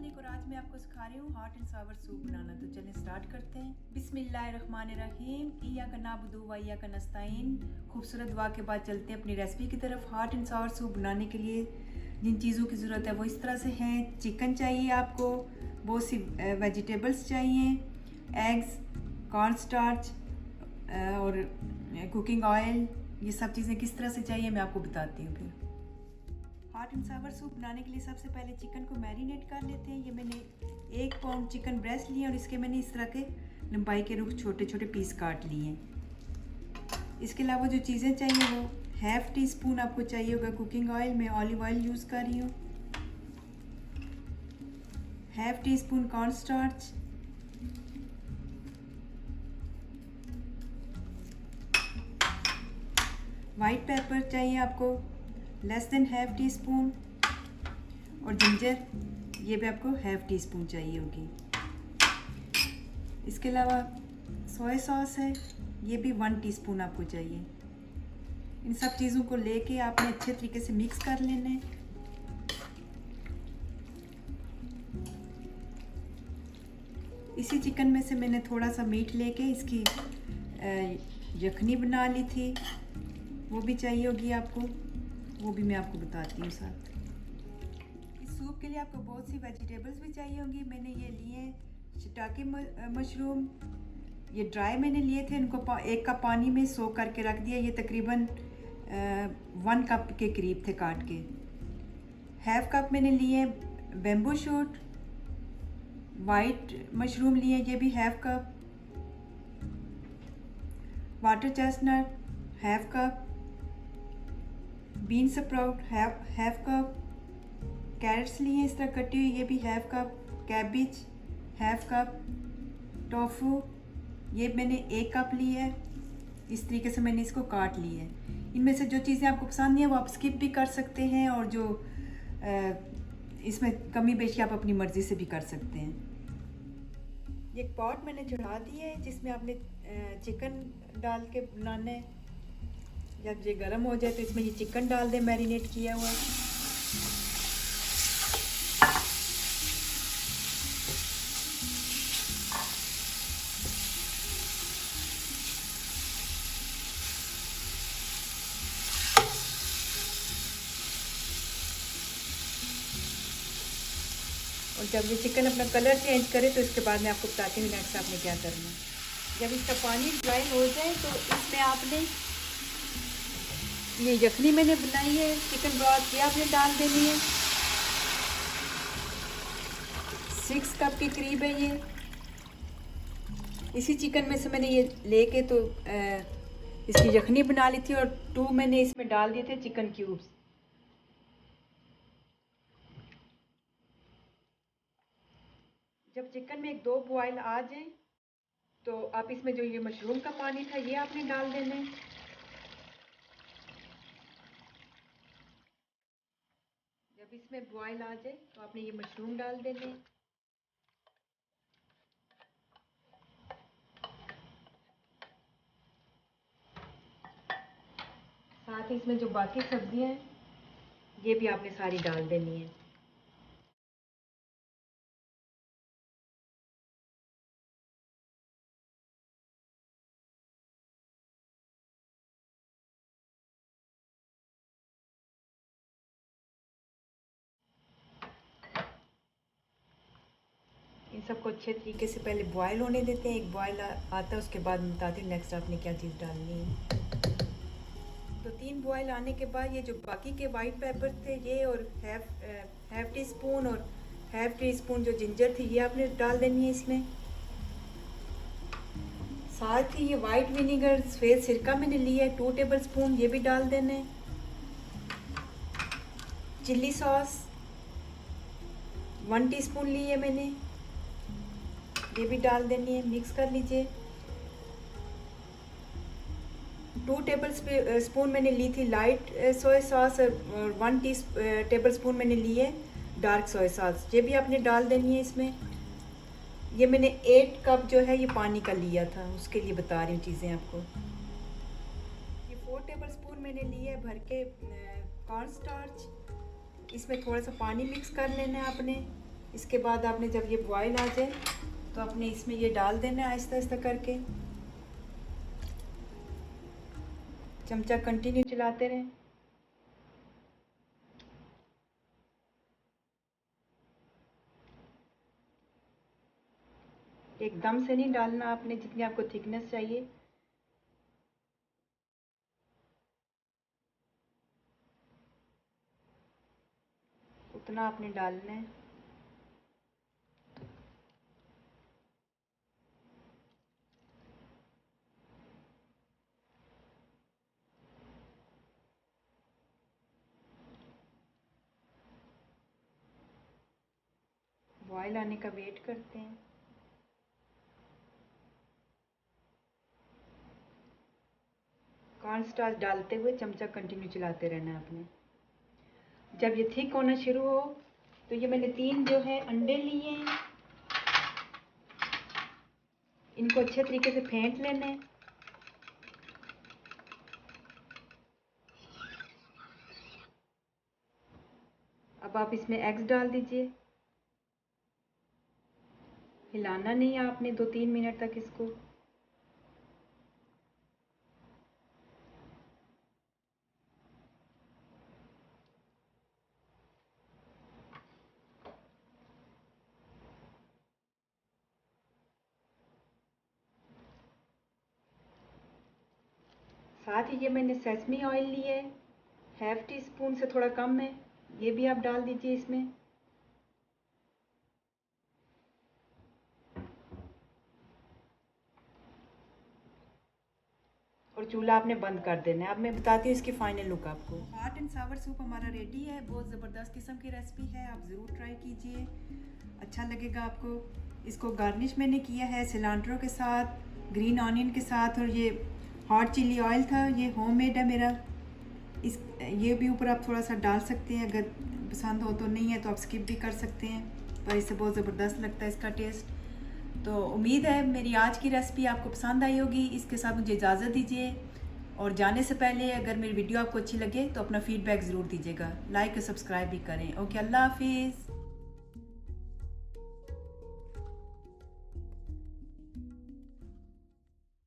और आज मैं आपको सिखा रही हूँ हॉट एंड सावर सूप बनाना। तो चलें स्टार्ट करते हैं। बिस्मिल्लाहिर्रहमानिर्रहीम। इय्याका नअबुदु व इय्याका नस्तईन। खूबसूरत दुआ के बाद चलते हैं अपनी रेसिपी की तरफ। हॉट एंड सावर सूप बनाने के लिए जिन चीज़ों की ज़रूरत है वो इस तरह से हैं। चिकन चाहिए आपको, बहुत सी वेजिटेबल्स चाहिए, एग्स, कॉर्न स्टार्च और कुकिंग ऑयल। ये सब चीज़ें किस तरह से चाहिए मैं आपको बताती हूँ। फिर हॉट एंड सावर सूप बनाने के लिए सबसे पहले चिकन को मैरिनेट कर लेते हैं। ये मैंने 1 पाउंड चिकन ब्रेस्ट लिए और इसके मैंने इस तरह के लंबाई के रुख छोटे छोटे पीस काट लिए हैं। इसके अलावा जो चीज़ें चाहिए वो ½ टी स्पून आपको चाहिए होगा कुकिंग ऑयल। मैं ऑलिव ऑयल यूज़ कर रही हूँ। ½ tea spoon corn starch, white paper चाहिए आपको लेस देन ½ टी स्पून, और जिंजर ये भी आपको ½ टी स्पून चाहिए होगी। इसके अलावा सोया सॉस है, ये भी 1 टीस्पून आपको चाहिए। इन सब चीज़ों को लेके आपने अच्छे तरीके से मिक्स कर लेना है। इसी चिकन में से मैंने थोड़ा सा मीट लेके इसकी यखनी बना ली थी, वो भी चाहिए होगी आपको, वो भी मैं आपको बताती हूँ साथ। इस सूप के लिए आपको बहुत सी वेजिटेबल्स भी चाहिए होंगी। मैंने ये लिए शिटाके मशरूम, ये ड्राई मैंने लिए थे। इनको 1 कप पानी में सोक करके रख दिया। ये तकरीबन 1 कप के करीब थे काट के। ½ कप मैंने लिए बेम्बू शूट, वाइट मशरूम लिए, ये भी ½ cup, water chestnut ½ cup, bean sprout ½ cup, carrots लिए इस तरह कटी हुई, ये भी ½ कप, कैबिज ½ कप, टोफू ये मैंने 1 कप ली है। इस तरीके से मैंने इसको काट ली है। इनमें से जो चीज़ें आपको पसंद नहीं है वो आप स्किप भी कर सकते हैं, और जो इसमें कमी बेशी आप अपनी मर्ज़ी से भी कर सकते हैं। एक पॉट मैंने चढ़ा दिया है जिसमें आपने चिकन डाल के बनाना है। जब ये गर्म हो जाए तो इसमें ये चिकन डाल दें मैरिनेट किया हुआ। और जब ये चिकन अपना कलर चेंज करे तो इसके बाद मैं आपको बताती हूँ नेक्स्ट आपने क्या करना है। जब इसका पानी ड्राई हो जाए तो इसमें आपने ये यखनी मैंने बनाई है चिकन ब्रॉथ, ये आपने डाल देनी है। 6 कप के करीब है ये। इसी चिकन में से मैंने ये लेके तो इसकी यखनी बना ली थी, और 2 मैंने इसमें डाल दिए थे चिकन क्यूब्स। जब चिकन में 1-2 बॉयल आ जाए तो आप इसमें जो ये मशरूम का पानी था ये आपने डाल देना है। जब इसमें बॉयल आ जाए तो आपने ये मशरूम डाल देने हैं। साथ ही इसमें जो बाकी सब्जियां हैं ये भी आपने सारी डाल देनी है। इन सबको अच्छे तरीके से पहले बॉयल होने देते हैं। एक बॉयल आता है उसके बाद बताती हूँ नेक्स्ट आपने क्या चीज़ डालनी है। तो 3 बॉयल आने के बाद ये जो बाकी के वाइट पेपर थे ये, और ½ टी स्पून और ½ टी स्पून जो जिंजर थी ये आपने डाल देनी है इसमें। साथ ही ये वाइट विनीगर सफ़ेद सिरका मैंने लिया है 2 टेबल स्पून, ये भी डाल देना है। चिल्ली सॉस 1 टीस्पून ली है मैंने, ये भी डाल देनी है। मिक्स कर लीजिए। 2 टेबल स्पून मैंने ली थी लाइट सोया सॉस, और 1 टेबल स्पून मैंने ली है डार्क सोया सॉस, ये भी आपने डाल देनी है इसमें। ये मैंने 8 कप जो है ये पानी का लिया था, उसके लिए बता रही हूँ चीज़ें आपको। ये 4 टेबल स्पून मैंने लिए है भर के कॉर्न स्टार्च। इसमें थोड़ा सा पानी मिक्स कर लेना है आपने। इसके बाद आपने जब ये बॉयल आ जाए तो आपने इसमें ये डाल देना है आहिस्ता आहिस्ता करके। चमचा कंटिन्यू चलाते रहें। एकदम से नहीं डालना आपने, जितनी आपको थिकनेस चाहिए उतना आपने डालना है। बॉयल आने का वेट करते हैं। कॉर्नस्टार्च डालते हुए चमचा कंटिन्यू चलाते रहना है आपने। जब ये थिक होना शुरू हो तो ये मैंने 3 जो है अंडे लिए हैं, इनको अच्छे तरीके से फेंट लेना है। अब आप इसमें एग्स डाल दीजिए। हिलाना नहीं है आपने 2-3 मिनट तक इसको। साथ ही ये मैंने सेसमी ऑयल लिया है, ½ टीस्पून से थोड़ा कम है, ये भी आप डाल दीजिए इसमें। और चूल्हा आपने बंद कर देना है। अब मैं बताती हूँ इसकी फाइनल लुक आपको। हॉट एंड सावर सूप हमारा रेडी है। बहुत ज़बरदस्त किस्म की रेसिपी है, आप ज़रूर ट्राई कीजिए, अच्छा लगेगा आपको। इसको गार्निश मैंने किया है सिलांट्रो के साथ, ग्रीन ऑनियन के साथ, और ये हॉट चिली ऑयल था, ये होममेड है मेरा। ये भी ऊपर आप थोड़ा सा डाल सकते हैं, अगर पसंद हो तो, नहीं है तो आप स्किप भी कर सकते हैं, पर इससे बहुत ज़बरदस्त लगता है इसका टेस्ट। तो उम्मीद है मेरी आज की रेसिपी आपको पसंद आई होगी। इसके साथ मुझे इजाज़त दीजिए, और जाने से पहले अगर मेरी वीडियो आपको अच्छी लगे तो अपना फीडबैक ज़रूर दीजिएगा, लाइक और सब्सक्राइब भी करें। ओके, अल्लाह हाफिज़।